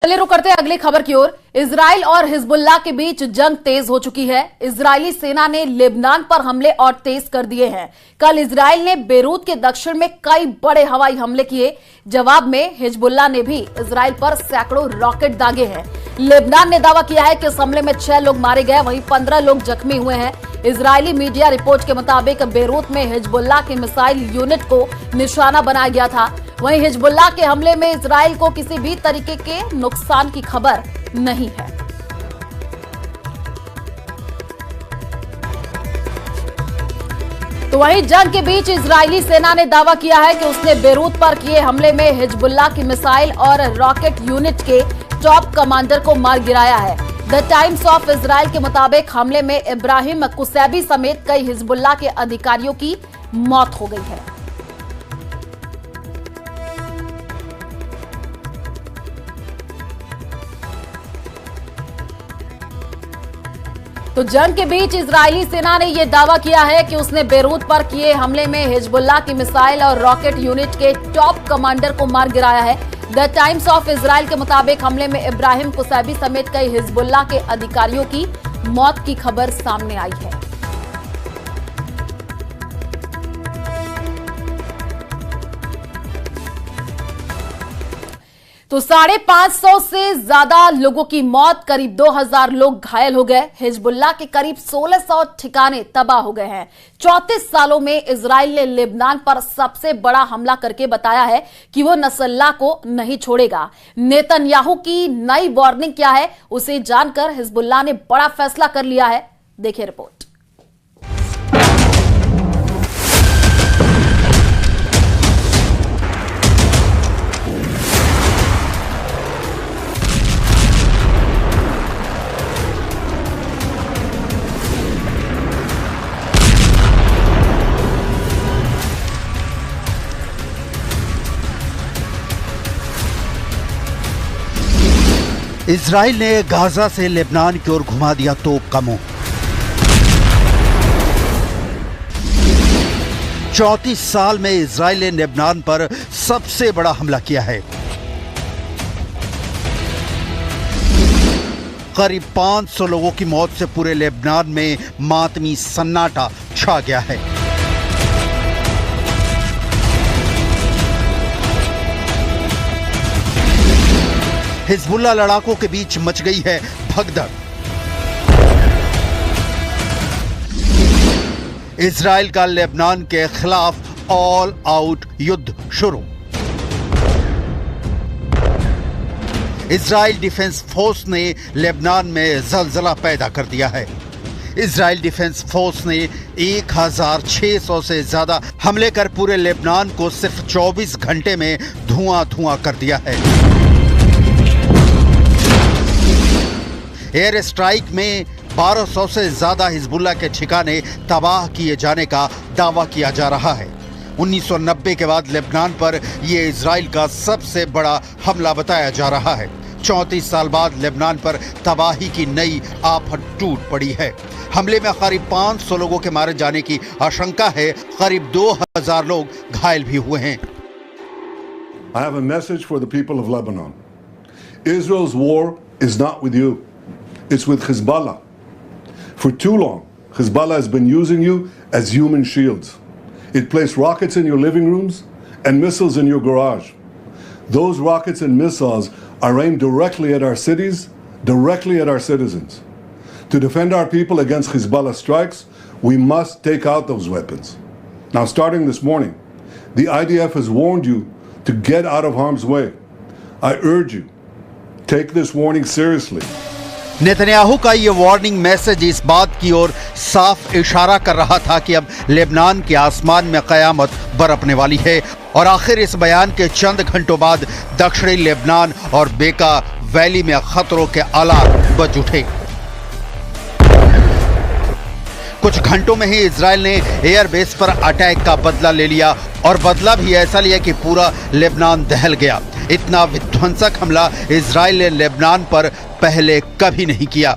चलिए रुक करते हैं अगली खबर की ओर। इजराइल और हिजबुल्लाह के बीच जंग तेज हो चुकी है। इजरायली सेना ने लेबनान पर हमले और तेज कर दिए हैं। कल इजराइल ने बेरूत के दक्षिण में कई बड़े हवाई हमले किए। जवाब में हिजबुल्लाह ने भी इजराइल पर सैकड़ों रॉकेट दागे हैं। लेबनान ने दावा किया है कि इस हमले में 6 लोग मारे गए, वहीं 15 लोग जख्मी हुए हैं। इजरायली मीडिया रिपोर्ट के मुताबिक बेरूत में हिजबुल्लाह के मिसाइल यूनिट को निशाना बनाया गया था। वहीं हिजबुल्लाह के हमले में इजराइल को किसी भी तरीके के नुकसान की खबर नहीं है। तो वहीं जंग के बीच इजरायली सेना ने दावा किया है कि उसने बेरूत पर किए हमले में हिजबुल्लाह की मिसाइल और रॉकेट यूनिट के टॉप कमांडर को मार गिराया है। द टाइम्स ऑफ इजराइल के मुताबिक हमले में इब्राहिम कुसैबी समेत कई हिजबुल्लाह के अधिकारियों की मौत हो गई है। तो जंग के बीच इजरायली सेना ने यह दावा किया है कि उसने बेरूत पर किए हमले में हिजबुल्लाह की मिसाइल और रॉकेट यूनिट के टॉप कमांडर को मार गिराया है। द टाइम्स ऑफ इजराइल के मुताबिक हमले में इब्राहिम कुसैबी समेत कई हिजबुल्लाह के अधिकारियों की मौत की खबर सामने आई है। तो 550 से ज्यादा लोगों की मौत, करीब 2000 लोग घायल हो गए। हिजबुल्लाह के करीब 1600 ठिकाने तबाह हो गए हैं। 34 सालों में इजराइल ने लेबनान पर सबसे बड़ा हमला करके बताया है कि वो नसरअल्लाह को नहीं छोड़ेगा। नेतन्याहू की नई वार्निंग क्या है, उसे जानकर हिजबुल्लाह ने बड़ा फैसला कर लिया है। देखिए रिपोर्ट। इजराइल ने गाजा से लेबनान की ओर घुमा दिया तोप का मुंह। 34 साल में इजराइल ने लेबनान पर सबसे बड़ा हमला किया है। करीब 500 लोगों की मौत से पूरे लेबनान में मातमी सन्नाटा छा गया है। हिजबुल्लाह लड़ाकों के बीच मच गई है भगदड़। इजराइल का लेबनान के खिलाफ ऑल आउट युद्ध शुरू। इजराइल डिफेंस फोर्स ने लेबनान में जलजला पैदा कर दिया है। इजराइल डिफेंस फोर्स ने 1600 से ज्यादा हमले कर पूरे लेबनान को सिर्फ 24 घंटे में धुआं कर दिया है। एयर स्ट्राइक में 1200 से ज्यादा हिजबुल्लाह के ठिकाने तबाह किए जाने का दावा किया जा रहा है। 1990 के बाद लेबनान पर यह इजराइल का सबसे बड़ा हमला बताया जा रहा है। 34 साल बाद लेबनान पर तबाही की नई आफत टूट पड़ी है। हमले में करीब 500 लोगों के मारे जाने की आशंका है। करीब 2000 लोग घायल भी हुए हैं। I have a message for the people of Lebanon. Israel's war is not with you. It's with Hezbollah. For too long, Hezbollah has been using you as human shields. It placed rockets in your living rooms and missiles in your garage. Those rockets and missiles are aimed directly at our cities, directly at our citizens. To defend our people against Hezbollah strikes, we must take out those weapons. Now, starting this morning, the IDF has warned you to get out of harm's way. I urge you, take this warning seriously. Netanyahu का ये warning message इस बात की ओर साफ इशारा कर रहा था कि अब लेबनान के आसमान में कयामत बरपने वाली है। और आखिर इस बयान के चंद घंटों बाद दक्षिणी लेबनान और बेका वैली में खतरों के आलात बज उठे। कुछ घंटों में ही इजराइल ने एयरबेस पर अटैक का बदला ले लिया, और बदला भी ऐसा लिया कि पूरा लेबनान दहल गया। इतना विध्वंसक हमला इजराइल ने लेबनान पर पहले कभी नहीं किया।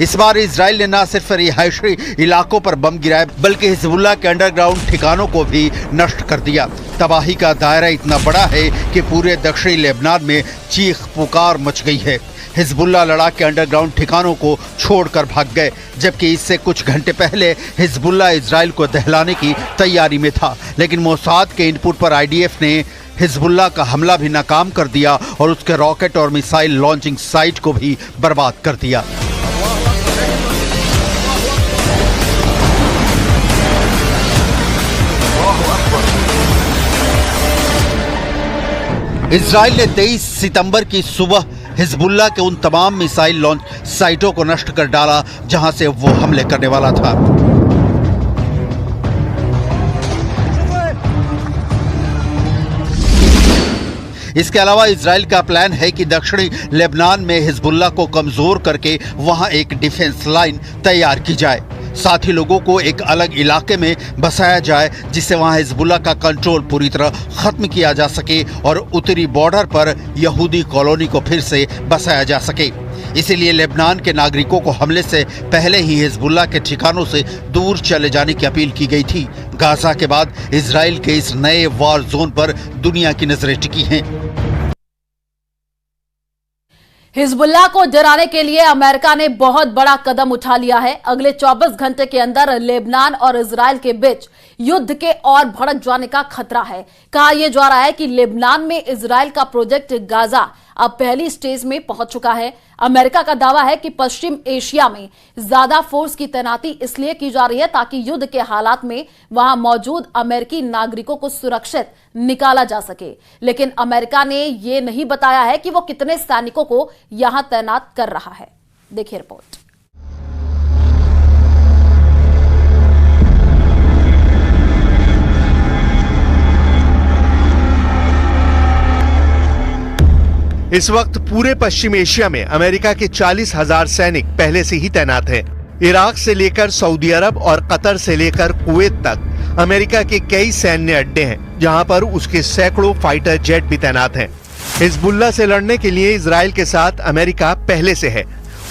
इस बार इजराइल ने न सिर्फ रिहायशी इलाकों पर बम गिराए, बल्कि हिजबुल्लाह के अंडरग्राउंड ठिकानों को भी नष्ट कर दिया। तबाही का दायरा इतना बड़ा है कि पूरे दक्षिणी लेबनान में चीख पुकार मच गई है। हिजबुल्ला लड़ाके के अंडरग्राउंड ठिकानों को छोड़कर भाग गए, जबकि इससे कुछ घंटे पहले हिजबुल्ला इजराइल को दहलाने की तैयारी में था। लेकिन मोसाद के इनपुट पर आईडीएफ ने हिजबुल्ला का हमला भी नाकाम कर दिया और उसके रॉकेट और मिसाइल लॉन्चिंग साइट को भी बर्बाद कर दिया। इजराइल ने 23 सितंबर की सुबह हिजबुल्ला के उन तमाम मिसाइल लॉन्च साइटों को नष्ट कर डाला जहां से वो हमले करने वाला था। इसके अलावा इजराइल का प्लान है कि दक्षिणी लेबनान में हिजबुल्ला को कमजोर करके वहां एक डिफेंस लाइन तैयार की जाए। साथ ही लोगों को एक अलग इलाके में बसाया जाए जिससे वहां हिजबुल्ला का कंट्रोल पूरी तरह खत्म किया जा सके और उत्तरी बॉर्डर पर यहूदी कॉलोनी को फिर से बसाया जा सके। इसीलिए लेबनान के नागरिकों को हमले से पहले ही हिजबुल्ला के ठिकानों से दूर चले जाने की अपील की गई थी। गाजा के बाद इजराइल के इस नए वॉर जोन पर दुनिया की नजरें टिकी हैं। हिजबुल्ला को डराने के लिए अमेरिका ने बहुत बड़ा कदम उठा लिया है। अगले 24 घंटे के अंदर लेबनान और इजराइल के बीच युद्ध के और भड़क जाने का खतरा है। कहा यह जा रहा है कि लेबनान में इजराइल का प्रोजेक्ट गाजा अब पहली स्टेज में पहुंच चुका है। अमेरिका का दावा है कि पश्चिम एशिया में ज्यादा फोर्स की तैनाती इसलिए की जा रही है ताकि युद्ध के हालात में वहां मौजूद अमेरिकी नागरिकों को सुरक्षित निकाला जा सके। लेकिन अमेरिका ने यह नहीं बताया है कि वो कितने सैनिकों को यहां तैनात कर रहा है। देखिए रिपोर्ट। इस वक्त पूरे पश्चिम एशिया में अमेरिका के 40,000 सैनिक पहले से ही तैनात हैं। इराक से लेकर सऊदी अरब और कतर से लेकर कुवैत तक अमेरिका के कई सैन्य अड्डे हैं जहां पर उसके सैकड़ों फाइटर जेट भी तैनात हैं। हिजबुल्ला से लड़ने के लिए इजराइल के साथ अमेरिका पहले से है।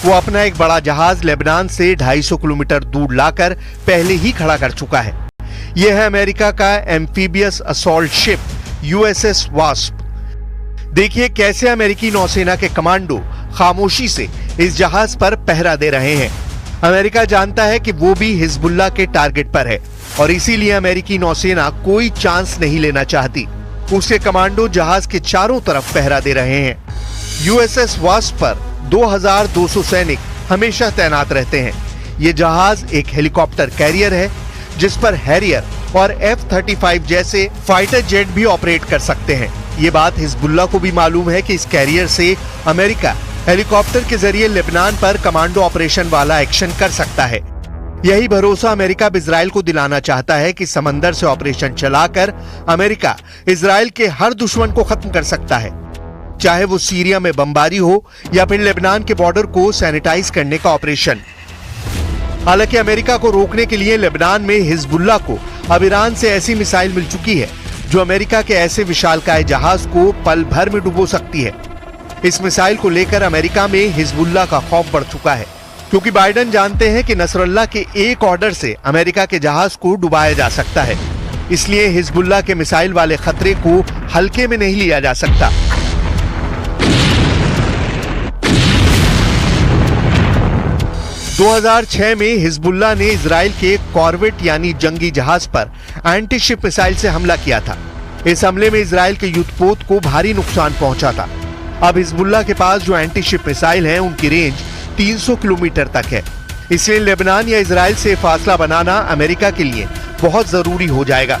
वो अपना एक बड़ा जहाज लेबनान से 250 किलोमीटर दूर लाकर पहले ही खड़ा कर चुका है। यह है अमेरिका का amphibious assault ship USS wasp. देखिए कैसे अमेरिकी नौसेना के कमांडो खामोशी से इस जहाज पर पहरा दे रहे हैं। अमेरिका जानता है कि वो भी हिजबुल्ला के टारगेट पर है और इसीलिए अमेरिकी नौसेना कोई चांस नहीं लेना चाहती। उसके कमांडो जहाज के चारों तरफ पहरा दे रहे हैं। USS वास्प पर 2200 सैनिक हमेशा तैनात रहते हैं। ये जहाज एक हेलीकॉप्टर कैरियर है जिस पर हैरियर और F-35 जैसे फाइटर जेट भी ऑपरेट कर सकते हैं। ये बात हिजबुल्ला को भी मालूम है कि इस कैरियर से अमेरिका हेलीकॉप्टर के जरिए लेबनान पर कमांडो ऑपरेशन वाला एक्शन कर सकता है। यही भरोसा अमेरिका इजराइल को दिलाना चाहता है कि समंदर से ऑपरेशन चलाकर अमेरिका इजराइल के हर दुश्मन को खत्म कर सकता है, चाहे वो सीरिया में बमबारी हो या फिर लेबनान के बॉर्डर को सैनिटाइज करने का ऑपरेशन। हालांकि अमेरिका को रोकने के लिए लेबनान में हिजबुल्ला को अब ईरान से ऐसी मिसाइल मिल चुकी है जो अमेरिका के ऐसे विशालकाय जहाज को पल भर में डुबो सकती है। इस मिसाइल को लेकर अमेरिका में हिजबुल्ला का खौफ बढ़ चुका है, क्योंकि बाइडेन जानते हैं कि नसरुल्लाह के एक ऑर्डर से अमेरिका के जहाज को डुबाया जा सकता है। इसलिए हिजबुल्ला के मिसाइल वाले खतरे को हल्के में नहीं लिया जा सकता। दो 2006 में हिजबुल्ला ने इजराइल के कॉर्वेट यानी जंगी जहाज पर एंटी शिप मिसाइल से हमला किया था। इस हमले में इजराइल के युद्धपोत को भारी नुकसान पहुंचा था। अब हिजबुल्ला के पास जो एंटी शिप मिसाइल हैं उनकी रेंज 300 किलोमीटर तक है। इसलिए लेबनान या इजराइल से फासला बनाना अमेरिका के लिए बहुत जरूरी हो जाएगा।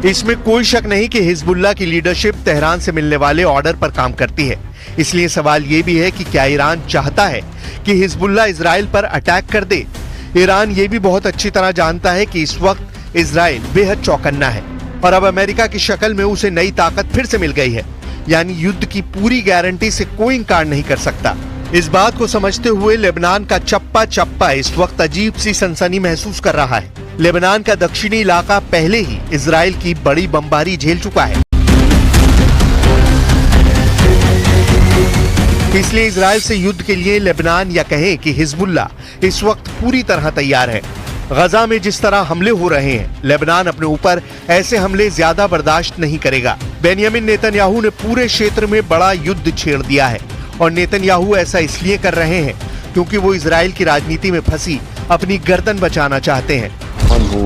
इसमें कोई शक नहीं कि हिजबुल्ला की लीडरशिप तेहरान से मिलने वाले ऑर्डर पर काम करती है। इसलिए सवाल यह भी है कि क्या ईरान चाहता है कि हिजबुल्ला इजराइल पर अटैक कर दे, ईरान ये भी बहुत अच्छी तरह जानता है कि इस वक्त इजराइल बेहद चौकन्ना है और अब अमेरिका की शक्ल में उसे नई ताकत फिर से मिल गई है, यानी युद्ध की पूरी गारंटी से कोई इंकार नहीं कर सकता। इस बात को समझते हुए लेबनान का चप्पा चप्पा इस वक्त अजीब सी सनसनी महसूस कर रहा है। लेबनान का दक्षिणी इलाका पहले ही इजराइल की बड़ी बमबारी झेल चुका है, इसलिए इजराइल से युद्ध के लिए लेबनान या कहें कि हिजबुल्ला इस वक्त पूरी तरह तैयार है। गजा में जिस तरह हमले हो रहे हैं, लेबनान अपने ऊपर ऐसे हमले ज्यादा बर्दाश्त नहीं करेगा। बेंयामिन नेतन्याहू ने पूरे क्षेत्र में बड़ा युद्ध छेड़ दिया है और नेतन्याहू ऐसा इसलिए कर रहे हैं क्योंकि वो इजराइल की राजनीति में फंसी अपनी गर्दन बचाना चाहते हैं। One who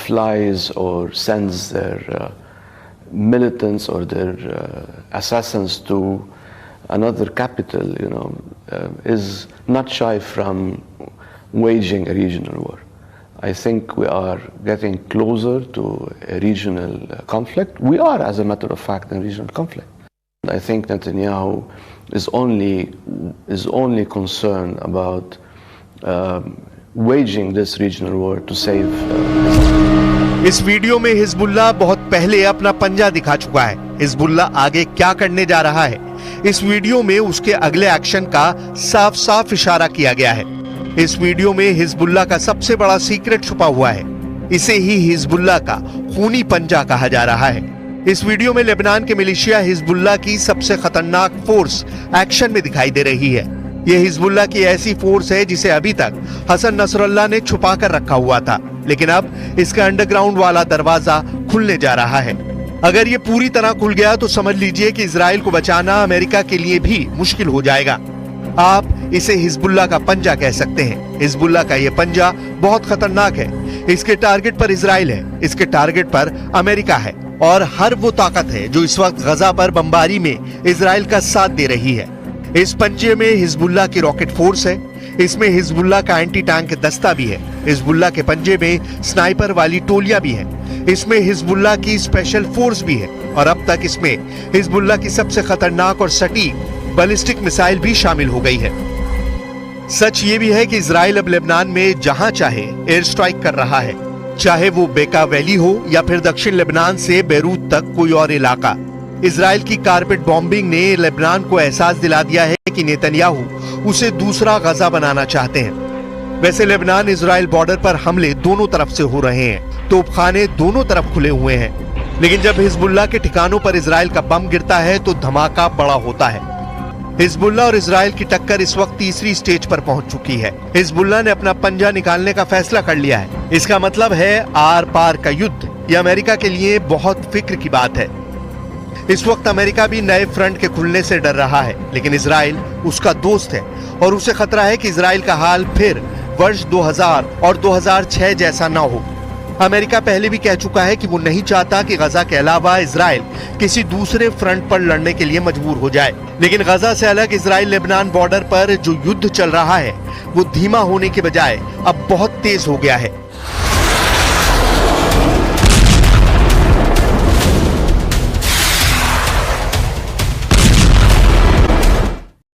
flies or sends their militants or their assassins to another capital, is not shy from waging a regional war. I think we are getting closer to a regional conflict. We are, as a matter of fact, in regional conflict. I think Netanyahu is only concerned about waging this regional war to save इस video में Hezbollah बहुत पहले अपना पंजा दिखा चुका है। Hezbollah आगे क्या करने जा रहा है, इस वीडियो में उसके अगले एक्शन का साफ साफ इशारा किया गया है। इस वीडियो में हिजबुल्ला का सबसे बड़ा सीक्रेट छुपा हुआ है, इसे ही हिजबुल्ला का खूनी पंजा कहा जा रहा है। इस वीडियो में लेबनान के मिलिशिया हिजबुल्ला की सबसे खतरनाक फोर्स एक्शन में दिखाई दे रही है। यह हिजबुल्ला की ऐसी फोर्स है जिसे अभी तक हसन नसरुल्लाह ने छुपा कर रखा हुआ था, लेकिन अब इसका अंडरग्राउंड वाला दरवाजा खुलने जा रहा है। अगर ये पूरी तरह खुल गया तो समझ लीजिए कि इजराइल को बचाना अमेरिका के लिए भी मुश्किल हो जाएगा। आप इसे हिजबुल्ला का पंजा कह सकते हैं। हिजबुल्ला का यह पंजा बहुत खतरनाक है। इसके टारगेट पर इजराइल है, इसके टारगेट पर अमेरिका है और हर वो ताकत है जो इस वक्त गजा पर बमबारी में इजराइल का साथ दे रही है। इस पंजे में हिजबुल्ला की रॉकेट फोर्स है, इसमें हिजबुल्ला का एंटी टैंक दस्ता भी है, हिजबुल्ला के पंजे में स्नाइपर वाली टोलियां भी हैं, इसमें हिजबुल्ला की स्पेशल फोर्स भी है और अब तक इसमें हिजबुल्ला की सबसे खतरनाक और सटीक बैलिस्टिक मिसाइल भी शामिल हो गई है। सच ये भी है कि इजराइल अब लेबनान में जहां चाहे एयर स्ट्राइक कर रहा है, चाहे वो बेका वैली हो या फिर दक्षिण लेबनान से बेरूत तक कोई और इलाका। इजराइल की कारपेट बॉम्बिंग ने लेबनान को एहसास दिला दिया है कि नेतन्याहू उसे दूसरा गजा बनाना चाहते हैं। वैसे लेबनान इजराइल बॉर्डर पर हमले दोनों तरफ से हो रहे हैं, तोपखाने दोनों तरफ खुले हुए हैं, लेकिन जब हिजबुल्ला के ठिकानों पर इजराइल का बम गिरता है तो धमाका बड़ा होता है। हिजबुल्ला और इजराइल की टक्कर इस वक्त तीसरी स्टेज पर पहुंच चुकी है। हिजबुल्ला ने अपना पंजा निकालने का फैसला कर लिया है। इसका मतलब है आर पार का युद्ध। यह अमेरिका के लिए बहुत फिक्र की बात है। इस वक्त अमेरिका भी नए फ्रंट के खुलने से डर रहा है, लेकिन इजराइल उसका दोस्त है और उसे खतरा है कि इजराइल का हाल फिर वर्ष 2000 और 2006 जैसा ना हो। अमेरिका पहले भी कह चुका है कि वो नहीं चाहता कि गजा के अलावा इजराइल किसी दूसरे फ्रंट पर लड़ने के लिए मजबूर हो जाए, लेकिन गजा से अलग इजराइल लेबनान बॉर्डर पर जो युद्ध चल रहा है वो धीमा होने के बजाय अब बहुत तेज हो गया है।